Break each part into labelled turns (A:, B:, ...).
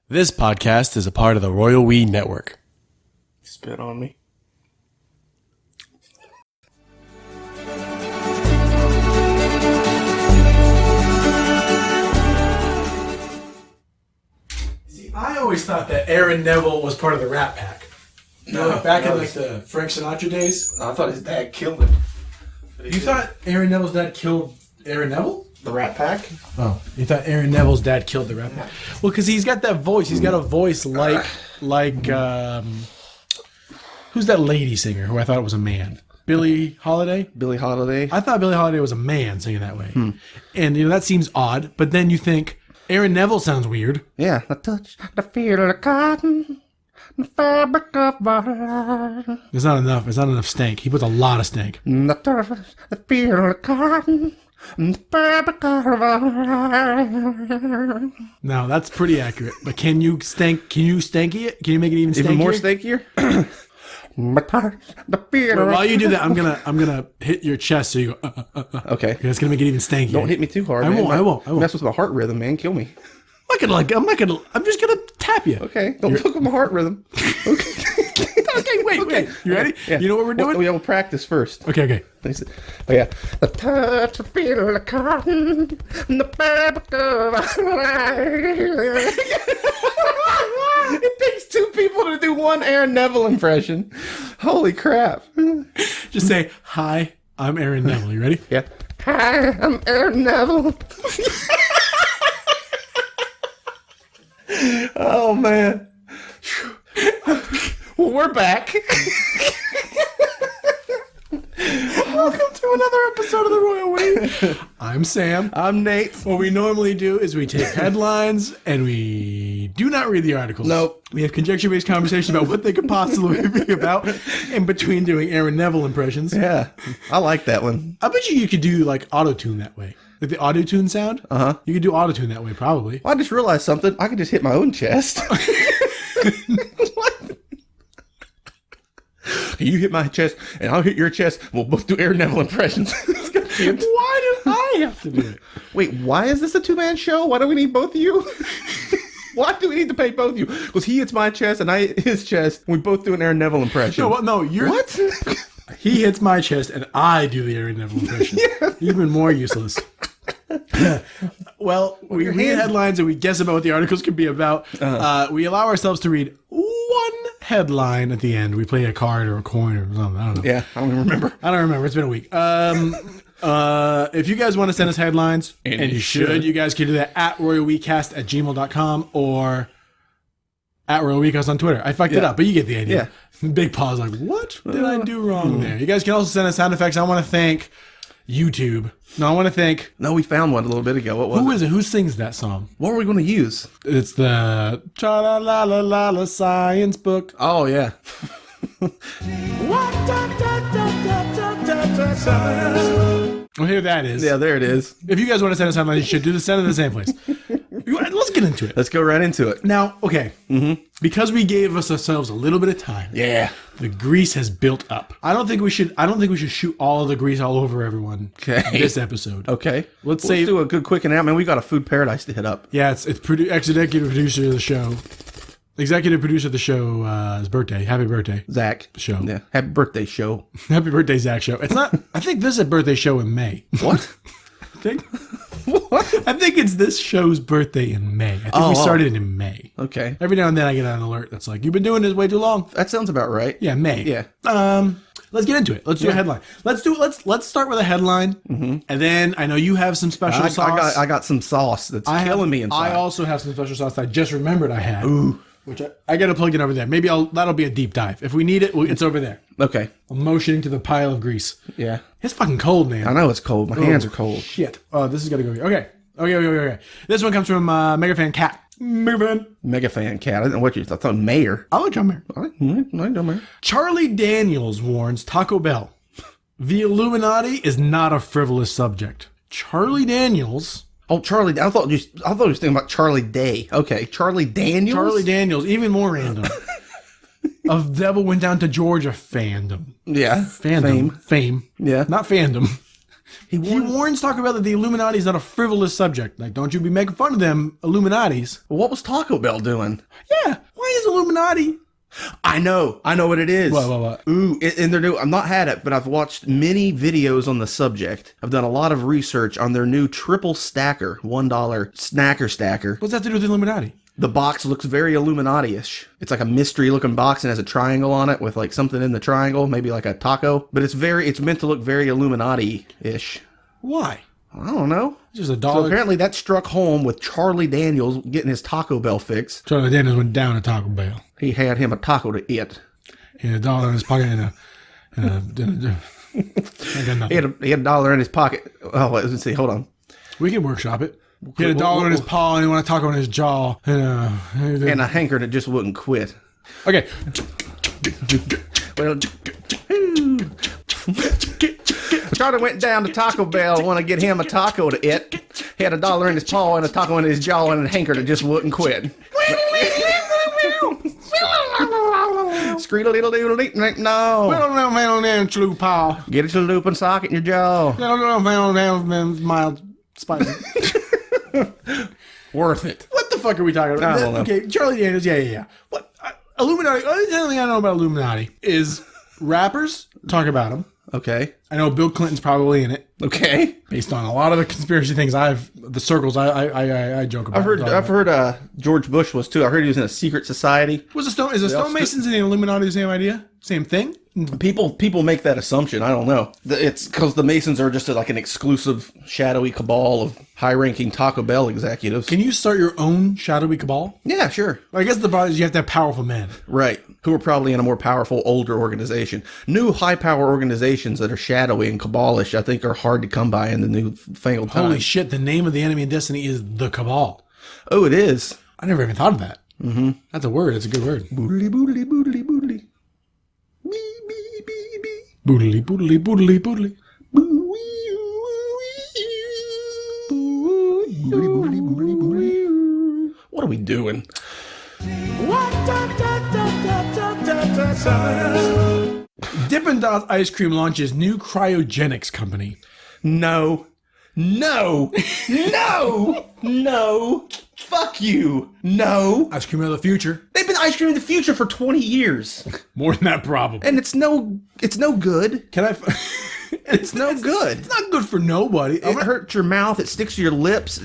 A: This podcast is a part of the Royal We Network.
B: Spit on me.
C: See, I always thought that Aaron Neville was part of the Rat Pack.
B: No,
C: back in
B: no,
C: like the Frank Sinatra days.
B: I thought his dad killed him.
C: You thought Aaron Neville's dad killed Aaron Neville?
B: The Rat Pack?
C: Oh, you thought Aaron Neville's dad killed the Rat Pack? Well, because he's got that voice. He's got a voice like who's that lady singer who I thought was a man? Billie Holiday?
B: Billie Holiday.
C: I thought Billie Holiday was a man singing that way. And, that seems odd. But then you think, Aaron Neville sounds weird.
B: Yeah. The touch, the feel of cotton, the fabric of butter.
C: There's not enough. There's not enough stank. He puts a lot of stank.
B: The touch, the feel of cotton, the fabric of butter.
C: Now, that's pretty accurate. But can you stanky it? Can you make it even stankier?
B: Even more stankier? The touch, the feel
C: Well,
B: of...
C: while you do that, I'm gonna hit your chest so you go.
B: Okay.
C: That's gonna make it even stankier.
B: Don't hit me too hard,
C: I
B: man.
C: won't.
B: Mess with my heart rhythm, man. Kill me.
C: I'm just gonna tap you.
B: Okay. Don't fuck with my heart rhythm. Okay.
C: Okay, wait. You ready?
B: Yeah.
C: You know what we're doing?
B: We'll practice first.
C: Okay.
B: Oh, yeah. The touch, the feel of cotton, the fabric of... It takes two people to do one Aaron Neville impression. Holy crap.
C: Just say, hi, I'm Aaron Neville. You ready?
B: Yeah. Hi, I'm Aaron Neville. Oh, man. Well, we're back.
C: Welcome to another episode of the Royal We. I'm Sam.
B: I'm Nate.
C: What we normally do is we take headlines and we do not read the articles.
B: Nope.
C: We have conjecture-based conversations about what they could possibly be about in between doing Aaron Neville impressions.
B: Yeah, I like that one.
C: I bet you could do like auto-tune that way. Like the auto-tune sound?
B: Uh-huh.
C: You could do auto-tune that way, probably.
B: Well, I just realized something. I could just hit my own chest. What? You hit my chest, and I'll hit your chest. We'll both do Aaron Neville impressions.
C: Why do I have to do it?
B: Wait, why is this a two-man show? Why do we need both of you? Why do we need to pay both of you? Because he hits my chest, and I hit his chest, and we both do an Aaron Neville impression.
C: No, you're...
B: What?
C: He hits my chest, and I do the Aaron Neville impression. Yeah. Even more useless. Well, we read headlines and we guess about what the articles could be about. We allow ourselves to read one headline at the end. We play a card or a coin or something. I don't know.
B: Yeah, I don't even remember.
C: I don't remember. It's been a week. If you guys want to send us headlines, and you should, you guys can do that at royalwecast@gmail.com or at royalwecast on Twitter. I fucked it up, but you get the idea. Yeah. Big pause like, what did I do wrong there? You guys can also send us sound effects. I want to thank YouTube. No, I want to thank...
B: No, we found one a little bit ago. What was it?
C: Who is it? Who sings that song?
B: What are we going to use?
C: It's the Tra-la-la-la-la science book.
B: Oh, yeah.
C: Well, here that is.
B: Yeah, there it is.
C: If you guys want to send us headlines, you should do the send in the same place. Let's get into it.
B: Let's go right into it.
C: Now, okay. Because we gave ourselves a little bit of time.
B: Yeah.
C: The grease has built up. I don't think we should shoot all of the grease all over everyone.
B: Okay.
C: In this episode.
B: Okay.
C: Let's
B: do a good quick announcement. We got a Food Paradise to hit up.
C: Yeah, it's executive producer of the show. Executive producer of the show, his birthday. Happy birthday.
B: Zach.
C: Show.
B: Yeah. Happy birthday show.
C: Happy birthday, Zach show. It's not, I think this is a birthday show in May.
B: What?
C: I think it's this show's birthday in May. I think we started it in May.
B: Okay.
C: Every now and then I get an alert that's like, you've been doing this way too long.
B: That sounds about right.
C: Yeah, May.
B: Yeah.
C: Let's get into it. Let's do a headline. Let's start with a headline, and then I know you have some special sauce.
B: I got some sauce that's killing me inside.
C: I also have some special sauce that I just remembered I had.
B: Ooh.
C: Which I got to plug it over there. Maybe that'll be a deep dive. If we need it, it's over there.
B: Okay.
C: I'm motioning to the pile of grease.
B: Yeah.
C: It's fucking cold, man.
B: I know it's cold. My hands are cold.
C: Shit. Oh, this is got to go here. Okay. This one comes from Megafan Cat.
B: Mega fan cat. I didn't know what you thought. I thought mayor.
C: I like John Mayer.
B: I don't mayor.
C: Charlie Daniels warns Taco Bell. The Illuminati is not a frivolous subject. Charlie Daniels...
B: Oh, Charlie. I thought you were thinking about Charlie Day. Okay. Charlie Daniels?
C: Charlie Daniels, even more random. Of Devil Went Down to Georgia fandom.
B: Yeah.
C: Fame.
B: Yeah.
C: Not fandom. He warns Taco Bell that the Illuminati is not a frivolous subject. Like, don't you be making fun of them Illuminatis.
B: What was Taco Bell doing?
C: Yeah, why is Illuminati?
B: I know what it is.
C: What?
B: Ooh, and they're new. I've not had it, but I've watched many videos on the subject. I've done a lot of research on their new triple stacker, $1 snacker stacker.
C: What's that to do with the Illuminati?
B: The box looks very Illuminati-ish. It's like a mystery-looking box and has a triangle on it with like something in the triangle, maybe like a taco. But it's meant to look very Illuminati-ish.
C: Why?
B: I don't know.
C: Just a
B: So
C: dollar.
B: apparently that struck home with Charlie Daniels getting his Taco Bell fix.
C: Charlie Daniels went down to Taco Bell.
B: He had him a taco to eat.
C: He had a dollar in his pocket and I got nothing.
B: He had $1 in his pocket. Oh, let's see. Hold on.
C: We can workshop it. He had a dollar in his paw and he wanted a taco in his jaw.
B: And a hanker that just wouldn't quit.
C: Okay.
B: Well, Charlie went down to Taco Bell, want to get him a taco to eat. He had $1 in his paw and a taco in his jaw and a hanker that just wouldn't quit. Screed-a-little-doodle-dee, no. Get a chalupa and sock it in your jaw.
C: Mild spicy.
B: Worth it.
C: What the fuck are we talking about?
B: I don't know.
C: Okay, Charlie Daniels, yeah. What? Illuminati, the only thing I know about Illuminati is rappers talk about them.
B: Okay.
C: I know Bill Clinton's probably in it,
B: Okay.
C: based on a lot of the conspiracy things the circles I joke about.
B: I've heard George Bush was too. I heard he was in a secret society.
C: Is the Stonemasons and the Illuminati the same idea? Same thing?
B: People make that assumption. I don't know. It's because the Masons are just like an exclusive shadowy cabal of high-ranking Taco Bell executives.
C: Can you start your own shadowy cabal?
B: Yeah, sure.
C: I guess the problem is you have to have powerful men.
B: Right. Who are probably in a more powerful, older organization. New high-power organizations that are shadowy and cabalish, I think, are hard to come by in the new fangled time.
C: Holy shit, the name of the enemy in Destiny is the Cabal.
B: Oh, it is.
C: I never even thought of that. Mm-hmm. That's a word. It's a good word.
B: Boodly, boodly, boodly, boodly. Bee, bee, bee, bee.
C: Boodly, boodly, boodly, boodly.
B: What are we doing?
C: Dippin' Dots Ice Cream launches new cryogenics company.
B: No. Fuck you. No.
C: Ice cream of the future.
B: They've been ice cream in the future for 20 years.
C: More than that, probably.
B: And it's no good.
C: Can I...
B: It's no good.
C: It's not good for nobody.
B: It hurts your mouth. It sticks to your lips.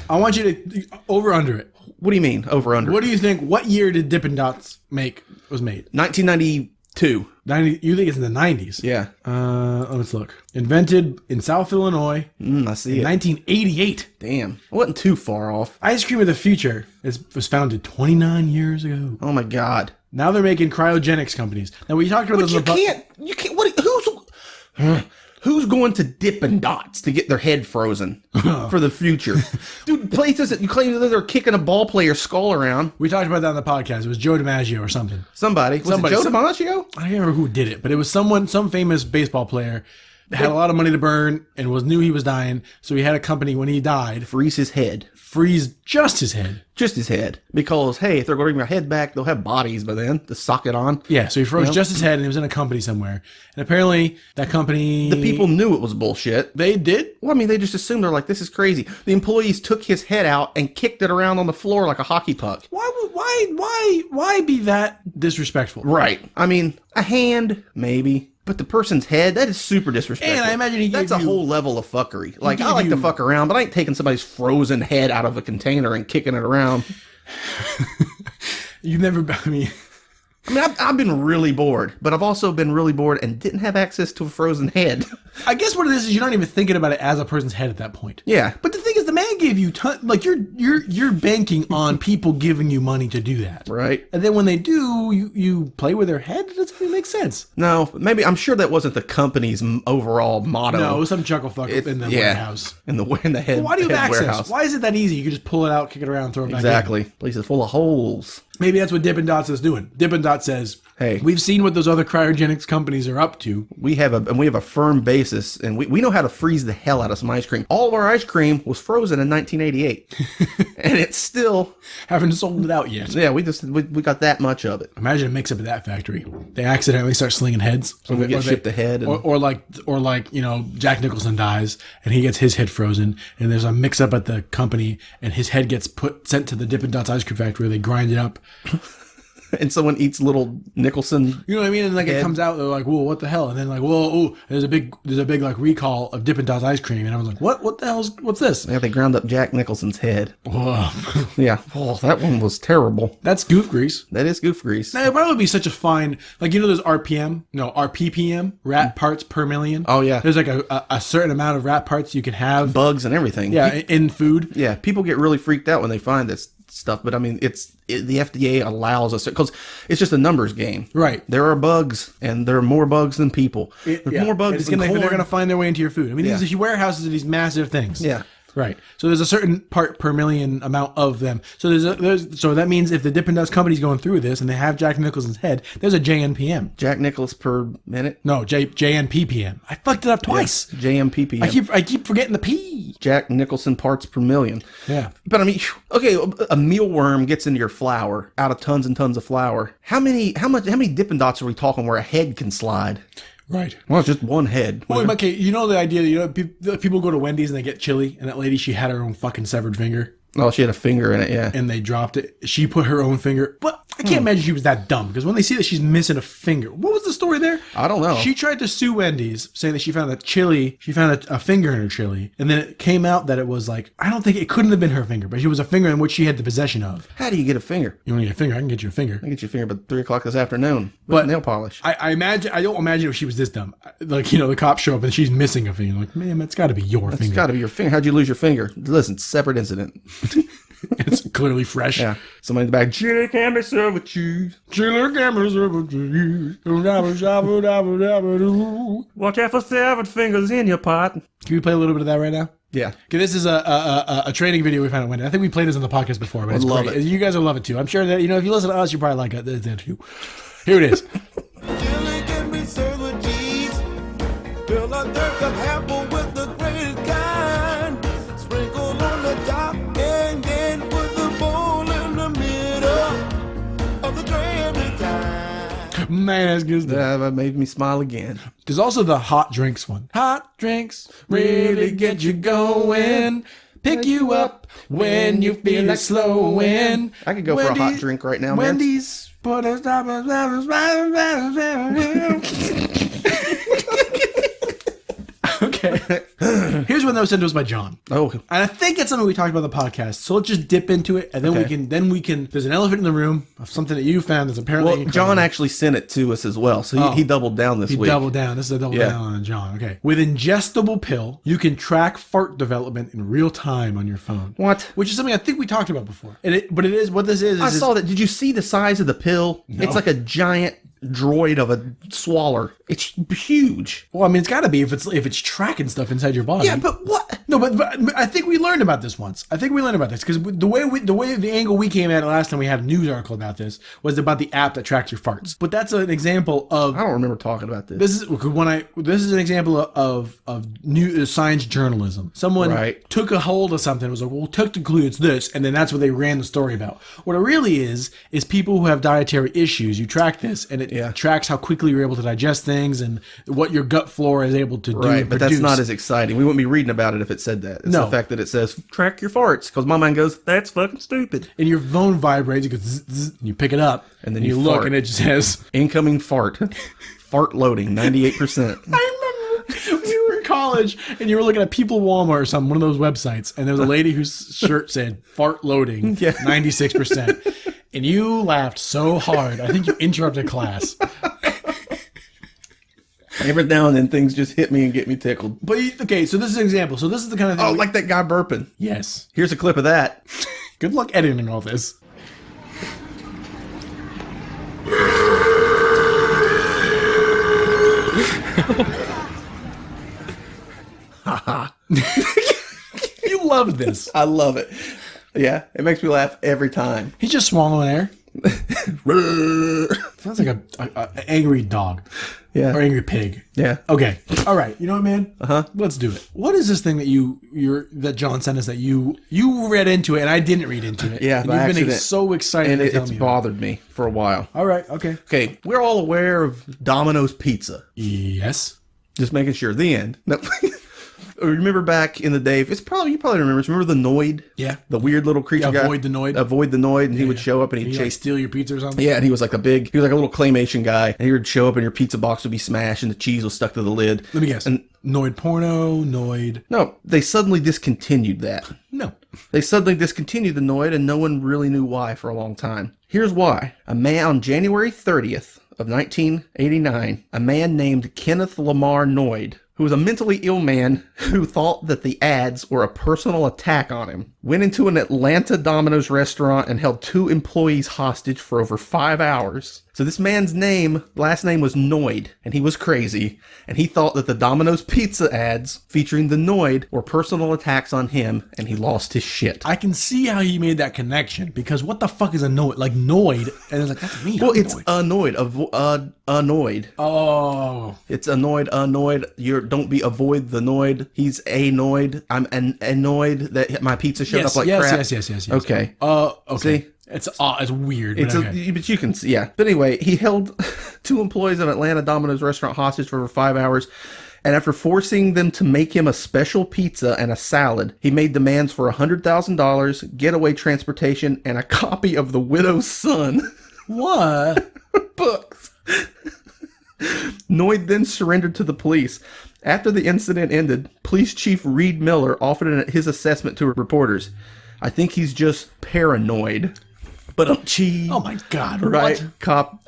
C: I want you to... Over under it.
B: What do you mean, over under?
C: What do you think? What year did Dippin' Dots was made?
B: 1992.
C: 90, you think it's in the 90s?
B: Yeah.
C: Let's look. Invented in South Illinois
B: I see
C: in
B: it.
C: 1988.
B: Damn. I wasn't too far off.
C: Ice Cream of the Future was founded 29 years ago.
B: Oh my God.
C: Now they're making cryogenics companies. Now we talked about this.
B: You can't. Who's going to Dippin' Dots to get their head frozen for the future? Dude, places that you claim that they're kicking a ball player's skull around.
C: We talked about that on the podcast. It was Joe DiMaggio or something.
B: Somebody. Was it Joe DiMaggio?
C: I can't remember who did it, but it was some famous baseball player that had a lot of money to burn and knew he was dying. So he had a company when he died.
B: Freeze his head.
C: Freeze just his head.
B: Just his head. Because, hey, if they're going to bring my head back, they'll have bodies by then to sock it on.
C: Yeah, so he froze just his head and he was in a company somewhere. And apparently that company...
B: The people knew it was bullshit.
C: They did?
B: Well, I mean, they just assumed they're like, this is crazy. The employees took his head out and kicked it around on the floor like a hockey puck.
C: Why be that disrespectful?
B: Right. I mean, a hand, maybe. But the person's head, that is super disrespectful.
C: And I imagine
B: that's a whole level of fuckery. Like, I like to fuck around, but I ain't taking somebody's frozen head out of a container and kicking it around.
C: You've never...
B: I mean, I've been really bored, but I've also been really bored and didn't have access to a frozen head.
C: I guess what it is you're not even thinking about it as a person's head at that point.
B: Yeah.
C: But the thing is, the man gave you you're banking on people giving you money to do that,
B: right?
C: And then when they do, you play with their head. It doesn't really make sense.
B: No, maybe I'm sure that wasn't the company's overall motto.
C: No, it was some chuckle fuck in the warehouse.
B: In the head.
C: Why do you have access?
B: Warehouse.
C: Why is it that easy? You can just pull it out, kick it around, throw it back in.
B: Exactly. Place is full of holes.
C: Maybe that's what Dippin' Dots is doing. Dippin' Dots says,
B: Hey,
C: We've seen what those other cryogenics companies are up to.
B: we have a firm basis, and we know how to freeze the hell out of some ice cream. All of our ice cream was frozen in 1988, and it's still
C: Haven't sold it out yet.
B: we got that much of it.
C: Imagine a mix-up at that factory. They accidentally start slinging heads.
B: We get shipped ahead, and
C: Or like Jack Nicholson dies and he gets his head frozen, and there's a mix-up at the company, and his head gets sent to the Dippin' Dots ice cream factory where they grind it up.
B: and someone eats little Nicholson.
C: You know what I mean? And like it comes out, they're like, "Whoa, what the hell?" And then like, "Whoa, ooh, there's a big like recall of Dippin' Dots ice cream." And I was like, "What the what's this?"
B: Yeah, they ground up Jack Nicholson's head.
C: Whoa.
B: Yeah. Oh, that one was terrible.
C: That's goof grease.
B: That is goof grease.
C: Now, it probably would be such a fine, like, there's RPPM, rat parts per million.
B: Oh, yeah.
C: There's like a certain amount of rat parts you can have.
B: Bugs and everything.
C: Yeah, in food.
B: Yeah, people get really freaked out when they find this stuff, but I mean, the FDA allows us because it's just a numbers game.
C: Right.
B: There are bugs, and there are more bugs than people. There's more bugs than corn.
C: They're going to find their way into your food. I mean, these warehouses are these massive things.
B: Yeah.
C: Right. So there's a certain part per million amount of them. So so that means if the Dippin' Dots company's going through this and they have Jack Nicholson's head, there's a JNPM.
B: Jack Nicholas per minute.
C: No, JNPPM. I fucked it up twice.
B: JMPPM.
C: I keep forgetting the P.
B: Jack Nicholson parts per million.
C: Yeah.
B: But I mean, okay, a mealworm gets into your flour out of tons and tons of flour. How many Dippin' Dots are we talking where a head can slide?
C: Right.
B: Well, it's just one head.
C: Well, okay, the idea that people go to Wendy's and they get chili, and that lady, she had her own fucking severed finger.
B: Oh, she had a finger in it, yeah.
C: And they dropped it. She put her own finger. But I can't imagine she was that dumb, because when they see that she's missing a finger, what was the story there?
B: I don't know.
C: She tried to sue Wendy's, saying that she found a finger in her chili, and then it came out that it was like, I don't think it couldn't have been her finger, but it was a finger in which she had the possession of.
B: How do you get a finger?
C: You want to get a finger? I can get you a finger.
B: I can get you a finger by 3 o'clock this afternoon with nail polish.
C: I don't imagine if she was this dumb. Like, the cops show up and she's missing a finger. Like, man, that's got to be your finger.
B: It's got to be your finger. How'd you lose your finger? Listen, separate incident.
C: It's clearly fresh.
B: Yeah. Somebody in the back, chili can be served with cheese.
C: Chili can be served with cheese.
B: Watch out for severed fingers in your pot.
C: Can we play a little bit of that right now?
B: Yeah.
C: Okay, this is a training video we found at Wendy. I think we played this on the podcast before, but it's
B: love
C: great.
B: it.
C: You guys will love it too. I'm sure that, if you listen to us, you probably like it too. Here it is.
D: Chili can be served with cheese. Fill a third cup apple with the grated kind. Sprinkle on the top and then put the bowl in the middle of the tray every time.
C: Man, that's good stuff.
B: Yeah, that made me smile again.
C: There's also the hot drinks one. Hot drinks really get you going. Pick you up when you feel like slowing.
B: I could go for a hot drink right now, man.
C: Wendy's. Put a stop. Okay. Here's one that was sent to us by John.
B: Oh.
C: And I think it's something we talked about on the podcast. So let's just dip into it, and then we can. There's an elephant in the room of something that you found that's apparently.
B: Well, John actually sent it to us as well, so he doubled down this week.
C: He doubled down. This is a double down on John. Okay. With ingestible pill, you can track fart development in real time on your phone.
B: What?
C: Which is something I think we talked about before. But it is what this is.
B: I saw that. Did you see the size of the pill? No. It's like a giant droid of a swaller. It's huge.
C: Well, I mean, it's got to be if it's tracking stuff inside your body.
B: Yeah, but what?
C: No, but I think we learned about this once. I think we learned about this because the angle we came at it last time we had a news article about this was about the app that tracks your farts. But that's an example of.
B: I don't remember talking about this.
C: This is an example of new science journalism. Someone took a hold of something. Was like, well, technically it's this, and then that's what they ran the story about. What it really is people who have dietary issues. You track this, and it tracks how quickly you're able to digest things and what your gut flora is able to do.
B: Right, but that's not as exciting. We wouldn't be reading about it if it said that. It's the fact that it says track your farts, because my mind goes, that's fucking stupid.
C: And your phone vibrates, it goes zzz, zzz, and you pick it up,
B: and then
C: you look, and it just says
B: incoming fart, fart loading 98%.
C: I remember we were in college, and you were looking at People Walmart or something, one of those websites, and there was a lady whose shirt said fart loading 96%, and you laughed so hard, I think you interrupted class.
B: Every now and then things just hit me and get me tickled.
C: But okay, so this is an example. So this is the kind of thing.
B: Oh, like that guy burping.
C: Yes.
B: Here's a clip of that.
C: Good luck editing all this. You love this.
B: I love it. Yeah, it makes me laugh every time.
C: He's just swallowing air. Sounds like a angry dog.
B: Yeah.
C: Or angry pig.
B: Yeah.
C: Okay. All right. You know what, man? Let's do it. What is this thing that that John sent us that you read into it and I didn't read into it?
B: Yeah,
C: And
B: by
C: you've been
B: accident.
C: so excited
B: And
C: to tell
B: it's
C: me about
B: bothered me for a while.
C: it. All right. Okay.
B: Okay, we're all aware of Domino's Pizza.
C: Yes.
B: Just making sure. The end. No. Remember back in the day, you probably remember. Remember the Noid?
C: Yeah.
B: The weird little creature guy.
C: Avoid the Noid.
B: Avoid the Noid, and he would show up and he'd
C: You
B: chase.
C: like steal your pizza or something?
B: Yeah, and he was like a little claymation guy. And he would show up and your pizza box would be smashed and the cheese was stuck to the lid.
C: Let me guess.
B: And
C: Noid porno, Noid.
B: no, they suddenly discontinued that.
C: No.
B: They suddenly discontinued the Noid and no one really knew why for a long time. Here's why. A man on January 30th of 1989, a man named Kenneth Lamar Noid, who was a mentally ill man who thought that the ads were a personal attack on him, went into an Atlanta Domino's restaurant and held 2 employees hostage for over 5 hours. So this man's last name was Noid, and he was crazy, and he thought that the Domino's pizza ads featuring the Noid were personal attacks on him, and he lost his shit.
C: I can see how he made that connection because what the fuck is a Noid? Like Noid, and it's like that's me.
B: Well,
C: I'm
B: it's
C: Noid.
B: annoyed.
C: Oh.
B: It's annoyed. Avoid the Noid. He's annoyed. I'm annoyed that my pizza showed up like crap.
C: Yes.
B: Okay.
C: Okay.
B: See?
C: It's weird.
B: It's
C: but okay.
B: but you can see, yeah. But anyway, he held 2 employees of Atlanta Domino's restaurant hostage for over 5 hours. And after forcing them to make him a special pizza and a salad, he made demands for $100,000, getaway transportation, and a copy of The Widow's Son
C: What?
B: books. Noid then surrendered to the police. After the incident ended, Police Chief Reed Miller offered his assessment to reporters. I think he's just paranoid. But
C: Oh my God!
B: right,
C: What?
B: cop.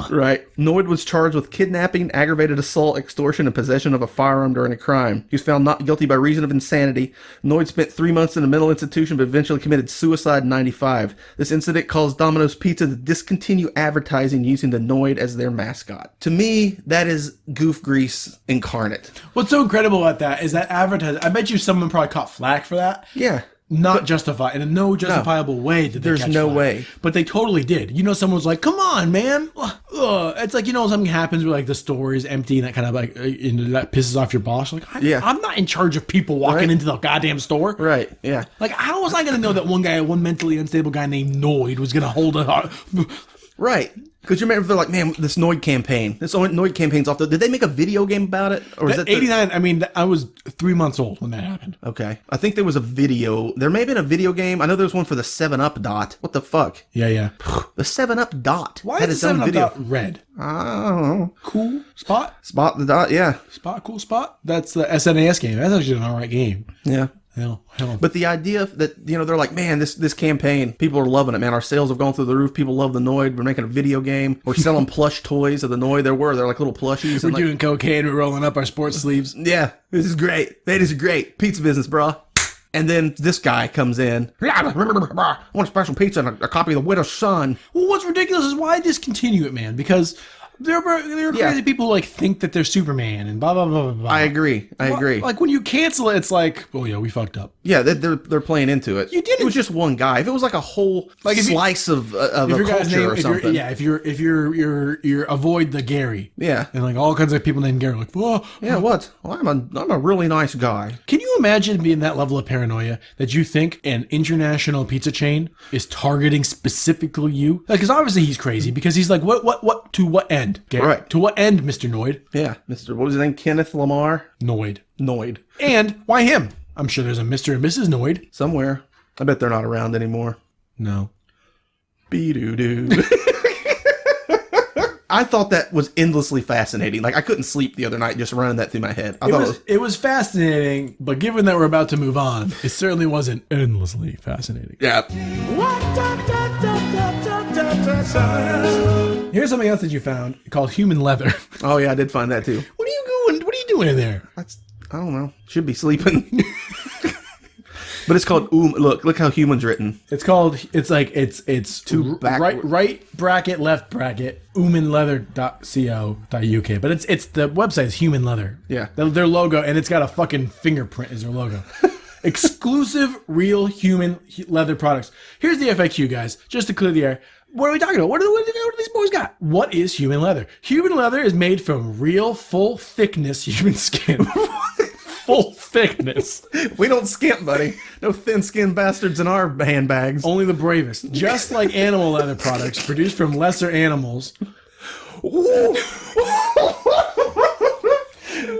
B: Right. Noid was charged with kidnapping, aggravated assault, extortion, and possession of a firearm during a crime. He was found not guilty by reason of insanity. Noid spent 3 months in a mental institution, but eventually committed suicide in '95. This incident caused Domino's Pizza to discontinue advertising using the Noid as their mascot. To me, that is goof grease incarnate.
C: What's so incredible about that is that advertising. I bet you someone probably caught flack for that.
B: Yeah.
C: Not justified in no justifiable way. Did they
B: There's
C: catch
B: no
C: flack.
B: way.
C: But they totally did. You know, someone was like, "Come on, man!" It's like something happens where like the store is empty and that kind of like that pisses off your boss. Like, I'm not in charge of people walking into the goddamn store.
B: Right. Yeah.
C: Like, how was I going to know that one mentally unstable guy named Noid was going to hold a
B: Right. Because you remember they're like, man, this Noid campaign. This Noid campaign's off. Did they make a video game about it? Or is that
C: 89? I mean, I was 3 months old when that happened.
B: Okay. I think there was a video. There may have been a video game. I know there was one for the 7-Up dot. What the fuck?
C: Yeah.
B: The 7-Up dot.
C: Why
B: had
C: is
B: its
C: the
B: own
C: 7
B: video.
C: Up red?
B: I don't know.
C: Cool spot?
B: Spot the dot, yeah.
C: Spot, cool spot? That's the SNES game. That's actually an alright game.
B: Yeah.
C: Hell.
B: But the idea that, they're like, man, this campaign, people are loving it, man. Our sales have gone through the roof. People love the Noid. We're making a video game. We're selling plush toys of the Noid. They're like little plushies.
C: We're
B: and like,
C: doing cocaine. We're rolling up our sports sleeves.
B: yeah, this is great. That is great. Pizza business, bro. And then this guy comes in. I want a special pizza and a copy of The Widow's Son.
C: Well, what's ridiculous is why discontinue it, man? Because there are crazy people who like think that they're Superman and blah blah blah blah blah.
B: I agree.
C: Like when you cancel it, it's like, oh yeah, we fucked up.
B: Yeah, they're playing into it.
C: You didn't.
B: It was just one guy. If it was like a whole slice of a culture or something.
C: If you're avoid the Gary.
B: Yeah.
C: And like all kinds of people named Gary, like, oh
B: yeah, what? Well, I'm a really nice guy.
C: Can you imagine being that level of paranoia that you think an international pizza chain is targeting specifically you? Like, because obviously he's crazy because he's like, what to what end? Gary?
B: Right.
C: To what end, Mr. Noid?
B: Yeah, Mr. What was his name? Kenneth Lamar?
C: Noid.
B: And
C: why him? I'm sure there's a Mr. and Mrs. Noid.
B: Somewhere. I bet they're not around anymore.
C: No.
B: Be-doo-doo. I thought that was endlessly fascinating. Like, I couldn't sleep the other night just running that through my head.
C: It was fascinating, but given that we're about to move on, it certainly wasn't endlessly fascinating.
B: Yeah.
C: Here's something else that you found called human leather.
B: Oh, yeah, I did find that too.
C: What are you doing in there?
B: I don't know. Should be sleeping. But it's called look how human's written.
C: It's
B: Two backward.
C: right bracket left bracket humanleather.co.uk. But it's the website is Human Leather.
B: Yeah.
C: Their logo, and it's got a fucking fingerprint as their logo. Exclusive real human leather products. Here's the FAQ, guys, just to clear the air. What are we talking about? What do these boys got? What is human leather? Human leather is made from real, full thickness human skin. Full thickness.
B: We don't skimp, buddy. No thin-skinned bastards in our handbags.
C: Only the bravest. Just like animal leather products produced from lesser animals.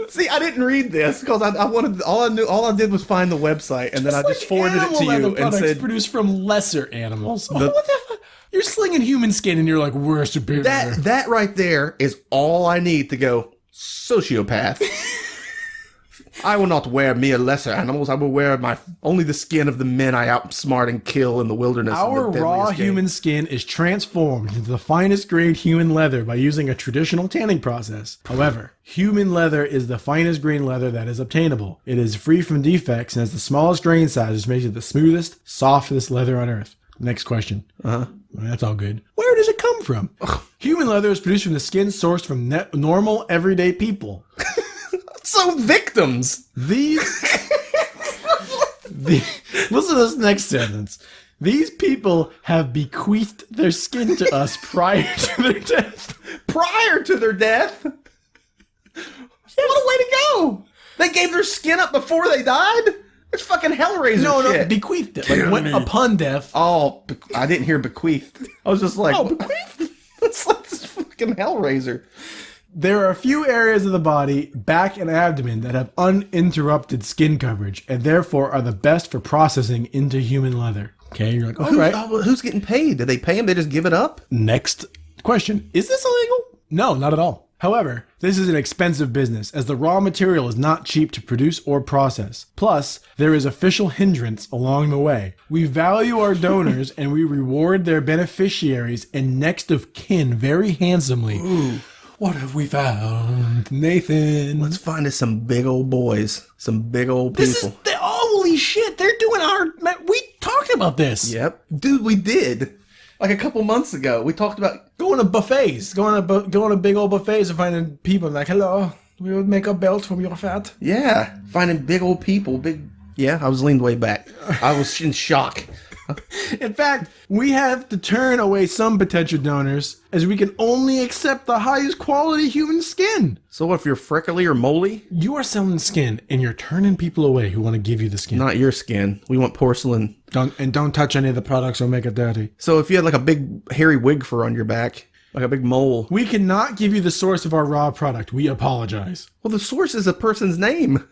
B: See, I didn't read this because I wanted all I did was find the website and then I just forwarded it to you and said
C: produced from lesser animals. What the fuck? You're slinging human skin and you're like, we're superior.
B: that right there is all I need to go sociopath. I will not wear mere lesser animals. I will wear only the skin of the men I outsmart and kill in the wilderness.
C: Our raw human skin is transformed into the finest grade human leather by using a traditional tanning process. However, human leather is the finest grain leather that is obtainable. It is free from defects and has the smallest grain size, which makes it the smoothest, softest leather on earth. Next question. That's all good. Where does it come from? Human leather is produced from the skin sourced from normal, everyday people.
B: So victims.
C: Listen to this next sentence. These people have bequeathed their skin to us prior to their death.
B: Prior to their death? What a way to go. They gave their skin up before they died? It's fucking Hellraiser shit.
C: No, bequeathed it. Like went upon death.
B: Oh, I didn't hear bequeathed. I was just like,
C: bequeathed?
B: That's like this fucking Hellraiser.
C: There are a few areas of the body, back and abdomen, that have uninterrupted skin coverage and therefore are the best for processing into human leather. Okay, you're like, all right.
B: Who's getting paid? Did they pay him? They just give it up?
C: Next question. Is this illegal? No, not at all. However, this is an expensive business as the raw material is not cheap to produce or process. Plus, there is official hindrance along the way. We value our donors and we reward their beneficiaries and next of kin very handsomely. Ooh. What have we found, Nathan?
B: Let's find us some big old boys. Some big old people.
C: Holy shit, they're doing we talked about this.
B: Yep. Dude, we did. Like a couple months ago. We talked about
C: going to buffets. Going to big old buffets and finding people like, hello, we would make a belt from your fat.
B: Yeah. Finding big old people. Yeah, I was leaned way back. I was in shock.
C: In fact, we have to turn away some potential donors as we can only accept the highest quality human skin.
B: So what if you're freckly or moly?
C: You are selling skin and you're turning people away who want to give you the skin.
B: Not your skin. We want porcelain.
C: Don't touch any of the products or make it dirty.
B: So if you had like a big hairy wig fur on your back, like a big mole.
C: We cannot give you the source of our raw product. We apologize.
B: Well, the source is a person's name.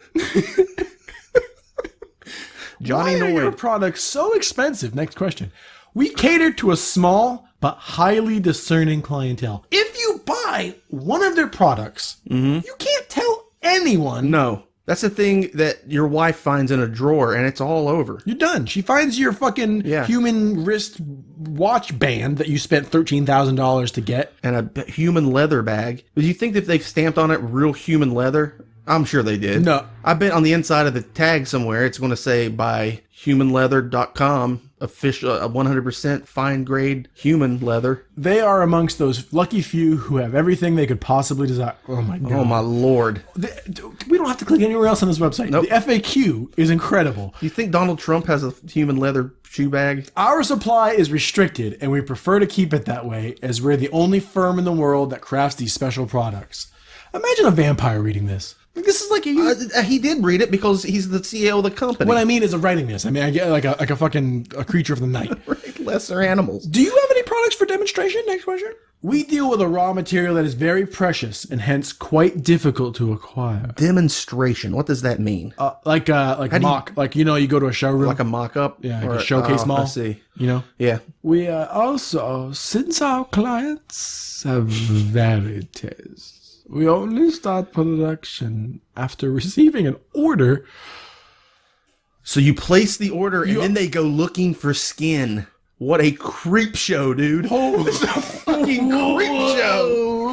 B: Johnny
C: Why are
B: Noid.
C: your products so expensive? Next question. We cater to a small but highly discerning clientele. If you buy one of their products, you can't tell anyone.
B: No. That's the thing that your wife finds in a drawer and it's all over.
C: You're done. She finds your fucking human wrist watch band that you spent $13,000 to get.
B: And a human leather bag. Do you think that they've stamped on it real human leather? I'm sure they did.
C: No.
B: I bet on the inside of the tag somewhere, it's going to say by humanleather.com, official 100% fine grade human leather.
C: They are amongst those lucky few who have everything they could possibly desire. Oh my God.
B: Oh my Lord.
C: We don't have to click anywhere else on this website.
B: Nope.
C: The FAQ is incredible.
B: You think Donald Trump has a human leather shoe bag?
C: Our supply is restricted and we prefer to keep it that way as we're the only firm in the world that crafts these special products. Imagine a vampire reading this. This is like
B: he did read it because he's the CEO of the company.
C: What I mean is writing this. I mean, I get like a fucking creature of the night.
B: Right, lesser animals.
C: Do you have any products for demonstration? Next question. We deal with a raw material that is very precious and hence quite difficult to acquire.
B: Demonstration. What does that mean?
C: Like mock. Like, you go to a showroom.
B: Like a mock-up?
C: Yeah, like a showcase mall.
B: I see.
C: You know?
B: Yeah.
C: We also, since our clients have varieties, we only start production after receiving an order.
B: So you place the order and then they go looking for skin. What a creep show, dude.
C: Oh,
B: this is a fucking creep show.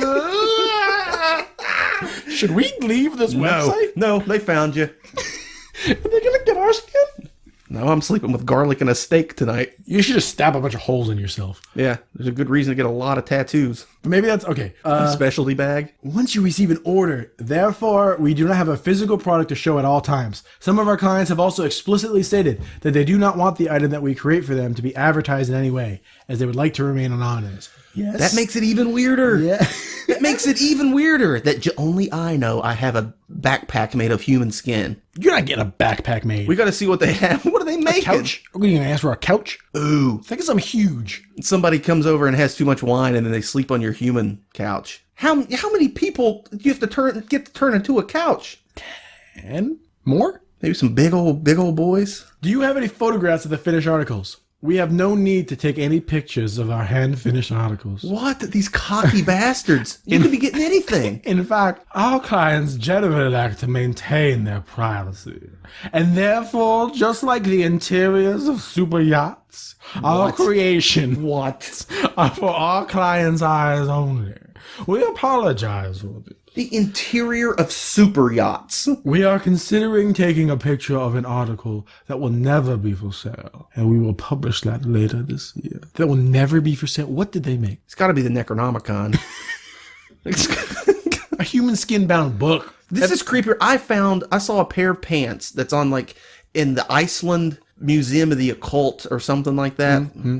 C: Should we leave this website?
B: No, they found you.
C: Are they going to get our skin?
B: No, I'm sleeping with garlic and a steak tonight.
C: You should just stab a bunch of holes in yourself.
B: Yeah, there's a good reason to get a lot of tattoos.
C: Maybe that's okay.
B: Specialty bag.
C: Once you receive an order, therefore, we do not have a physical product to show at all times. Some of our clients have also explicitly stated that they do not want the item that we create for them to be advertised in any way. as they would like to remain anonymous. Yes.
B: That makes it even weirder.
C: Yeah.
B: That makes it even weirder that only I know I have a backpack made of human skin.
C: You're not getting a backpack made.
B: We got to see what they have. What are they making?
C: Couch? Are we going to ask for a couch?
B: Ooh.
C: Think of something huge.
B: Somebody comes over and has too much wine and then they sleep on your human couch. How many people do you have to get to turn into a couch?
C: And more?
B: Maybe some big old boys?
C: Do you have any photographs of the finished articles? We have no need to take any pictures of our hand-finished articles.
B: What? These cocky bastards. You could be getting anything.
C: In fact, our clients generally like to maintain their privacy. And therefore, just like the interiors of super yachts, our creation are for our clients' eyes only. We apologize for this.
B: The interior of super yachts.
C: We are considering taking a picture of an article that will never be for sale, and we will publish that later this year. That will never be for sale? What did they make?
B: It's got to be the Necronomicon.
C: A human skin-bound book.
B: This is creepier. I saw a pair of pants that's on in the Iceland Museum of the Occult or something like that. Mm-hmm.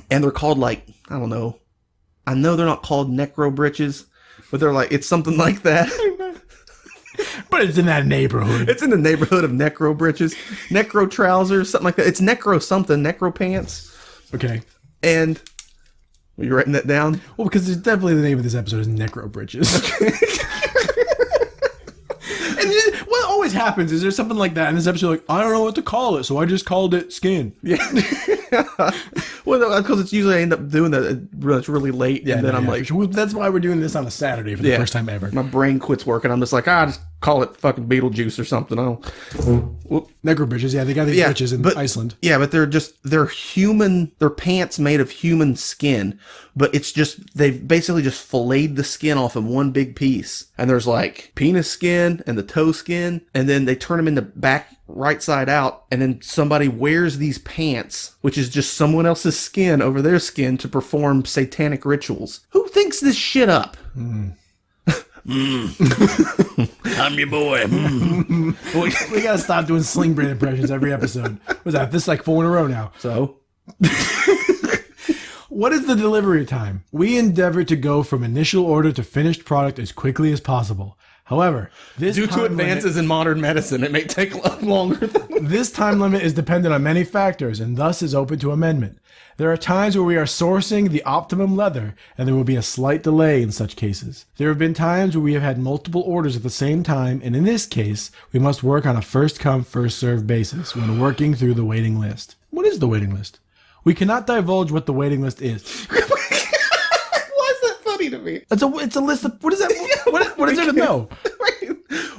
B: And they're called I don't know. I know they're not called Necro Britches, but they're it's something like that.
C: But it's in that neighborhood.
B: It's in the neighborhood of Necro Britches. Necro trousers, something like that. It's Necro something, Necro pants.
C: Okay.
B: And, are you writing that down?
C: Well, because it's definitely the name of this episode is Necro Britches. And what always happens is there's something like that in this episode, I don't know what to call it, so I just called it skin.
B: Yeah. Well, because it's usually I end up doing that. It's really late, and then I'm like,
C: well, that's why we're doing this on a Saturday for the first time ever.
B: My brain quits working. I'm just like, just call it fucking Beetlejuice or something. I don't.
C: Necro Britches, they got these britches in Iceland.
B: Yeah, but they're human. They're pants made of human skin, but it's just they've basically just filleted the skin off in one big piece, and there's penis skin and the toe skin, and then they turn them into back right side out, and then somebody wears these pants, which is just someone else's skin over their skin to perform satanic rituals. Who thinks this shit up? I'm your boy.
C: We gotta stop doing Sling Brain impressions every episode. What's that? This is 4 in a row now.
B: So,
C: what is the delivery time? We endeavor to go from initial order to finished product as quickly as possible. However, due to
B: advances in modern medicine, it may take a lot longer.
C: This time limit is dependent on many factors and thus is open to amendment. There are times where we are sourcing the optimum leather, and there will be a slight delay in such cases. There have been times where we have had multiple orders at the same time, and in this case, we must work on a first-come, first-served basis when working through the waiting list. What is the waiting list? We cannot divulge what the waiting list is.
B: Why is that funny to me?
C: It's a list of... What is that? What is there to know?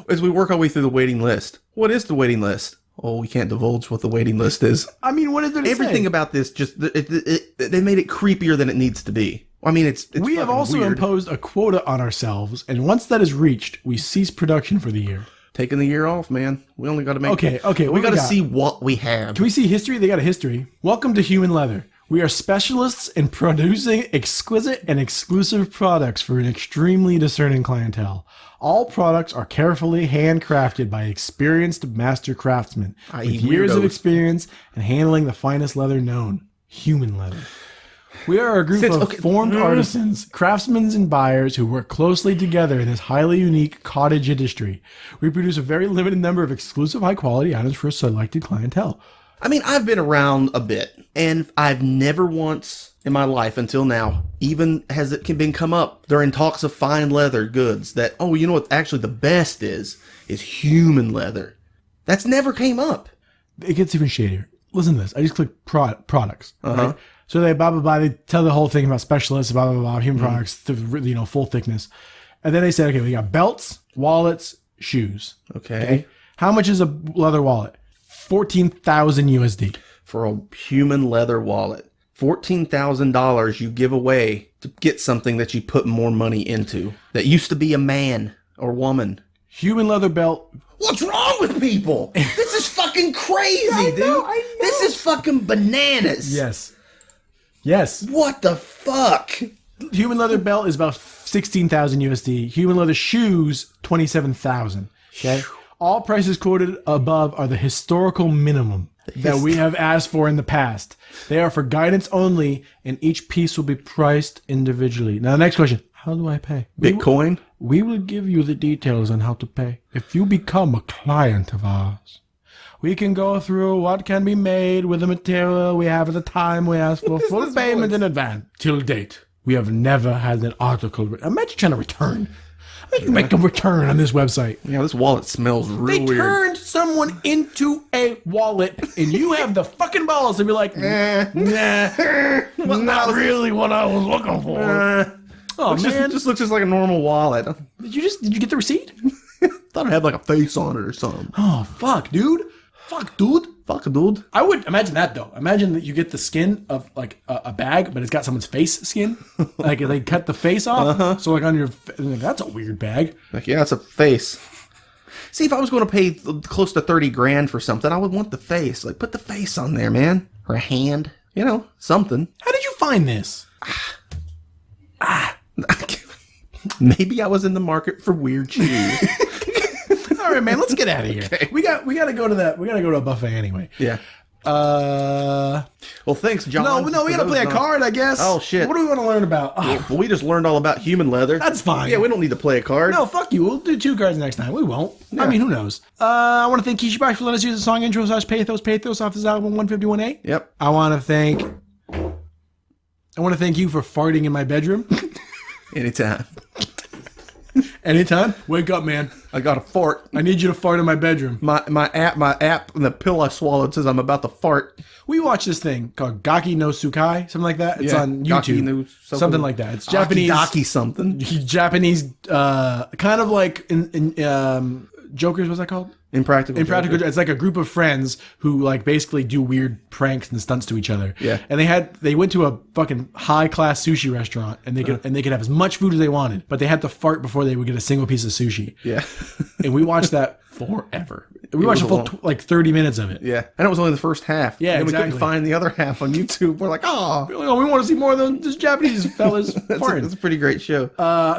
B: As we work our way through the waiting list, what is the waiting list? Oh, we can't divulge what the waiting list is.
C: I mean, what is there to
B: Everything
C: say?
B: about this, they made it creepier than it needs to be. I mean, it's
C: we have also
B: weird.
C: imposed a quota on ourselves, and once that is reached, we cease production for the year.
B: Taking the year off, man. We only got to make...
C: Okay.
B: We got to see what we have.
C: Can we see history? They got a history. Welcome to Human Leather. We are specialists in producing exquisite and exclusive products for an extremely discerning clientele. All products are carefully handcrafted by experienced master craftsmen with years of experience in handling the finest leather known. Human leather. We are a group of formed artisans, craftsmen, and buyers who work closely together in this highly unique cottage industry. We produce a very limited number of exclusive high-quality items for a selected clientele.
B: I mean, I've been around a bit, and I've never once in my life until now, even has it been come up during talks of fine leather goods that, oh, you know what actually the best is human leather. That's never came up.
C: It gets even shadier. Listen to this. I just clicked products. Right? So they blah, blah, blah. They tell the whole thing about specialists, blah, blah, blah, human products, full thickness. And then they said, okay, we got belts, wallets, shoes.
B: Okay.
C: How much is a leather wallet? 14,000 USD.
B: For a human leather wallet. $14,000 you give away to get something that you put more money into. That used to be a man or woman.
C: Human leather belt.
B: What's wrong with people? This is fucking crazy, dude. I know. This is fucking bananas.
C: Yes.
B: What the fuck?
C: Human leather belt is about 16,000 USD. Human leather shoes, 27,000. Okay. All prices quoted above are the historical minimum. that we have asked for in the past. They are for guidance only, and each piece will be priced individually. Now, the next question. How do I pay?
B: Bitcoin?
C: We will give you the details on how to pay. If you become a client of ours, we can go through what can be made with the material we have at the time we ask for full payment in advance. Till date, we have never had an article. Imagine trying to return. Imagine make a return on this website.
B: Yeah, this wallet smells real weird.
C: They turned someone into a wallet, and you have the fucking balls to be like, nah, not really what I was looking for. Oh, man.
B: Just looks just like a normal wallet.
C: Did you get the receipt?
B: Thought it had like a face on it or something.
C: Oh, fuck, dude. Fuck, dude. I would imagine that, though. Imagine that you get the skin of, like, a bag, but it's got someone's face skin. Like, they cut the face off. So, like, on your... That's a weird bag.
B: Like, yeah, it's a face. See, if I was going to pay close to 30 grand for something, I would want the face. Like, put the face on there, man. Or a hand. You know, something.
C: How did you find this?
B: Maybe I was in the market for weird shoes.
C: All right, man, let's get out of here.
B: Okay.
C: We got to go to that. We got to go to a buffet anyway.
B: Yeah.
C: Well,
B: thanks, John.
C: No, we got to play a card, I guess.
B: Oh, shit.
C: What do we want to learn about? Oh,
B: Well, we just learned all about human leather.
C: that's fine.
B: Yeah, we don't need to play a card.
C: No, fuck you. We'll do 2 cards next time. We won't. I mean, who knows? I want to thank Kishibai for letting us use the song intro / Pathos off his album 151A.
B: Yep.
C: I want to thank you for farting in my bedroom.
B: Anytime.
C: Anytime. Wake up, man.
B: I got a fart.
C: I need you to fart in my bedroom.
B: My app, and the pill I swallowed says I'm about to fart.
C: We watched this thing called Gaki no Tsukai, something like that. It's on
B: Gaki
C: YouTube.
B: no
C: something like that. It's Japanese.
B: Aki something.
C: Japanese, kind of like in Jokers, what's that called?
B: Impractical.
C: It's like a group of friends who like basically do weird pranks and stunts to each other.
B: Yeah.
C: And they went to a fucking high class sushi restaurant and they could have as much food as they wanted, but they had to fart before they would get a single piece of sushi.
B: Yeah.
C: And we watched that forever. We watched a full 30 minutes of it.
B: Yeah. And it was only the first half.
C: Yeah,
B: and
C: exactly.
B: we couldn't find the other half on YouTube. We're like, oh,
C: We want to see more of those Japanese fellas farting.
B: it's a pretty great show.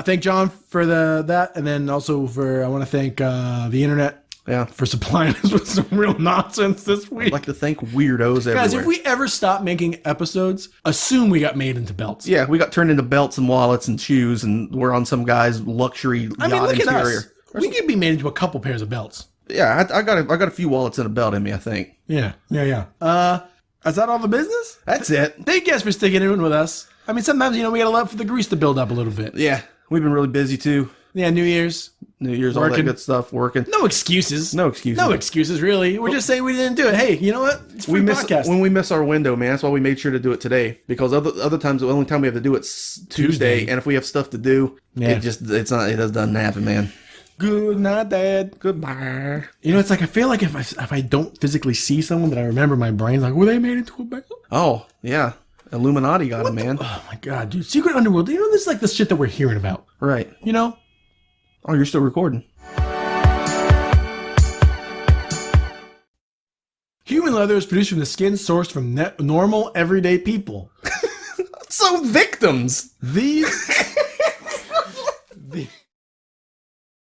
C: Thank John for that, and then also I want to thank the internet.
B: Yeah.
C: For supplying us with some real nonsense this week.
B: I'd like to thank weirdos everywhere.
C: Guys, if we ever stop making episodes, assume we got made into belts.
B: Yeah, we got turned into belts and wallets and shoes, and we're on some guy's luxury yacht
C: look
B: interior.
C: at us. We could be made into a couple pairs of belts.
B: Yeah, I got a few wallets and a belt in me, I think.
C: Yeah. Is that all the business?
B: That's it.
C: Thank you guys for sticking in with us. I mean, sometimes, we got to love for the grease to build up a little bit.
B: Yeah, we've been really busy too.
C: Yeah, New Year's,
B: all that good stuff, working.
C: No excuses.
B: No excuses.
C: No excuses, really. We're just saying we didn't do it. Hey, you know what? It's free podcast.
B: When we miss our window, man. That's why we made sure to do it today. Because other times, the only time we have to do it's Tuesday, and if we have stuff to do, it doesn't happen, man.
C: Good night, Dad.
B: Goodbye.
C: It's like I feel like if I don't physically see someone that I remember, my brain's like, were they made into a belt?
B: Oh yeah, Illuminati got him, man.
C: Oh my god, dude! Secret Underworld. This is like the shit that we're hearing about,
B: right? Oh, you're still recording.
C: Human leather is produced from the skin sourced from normal, everyday people.
B: So victims.
C: These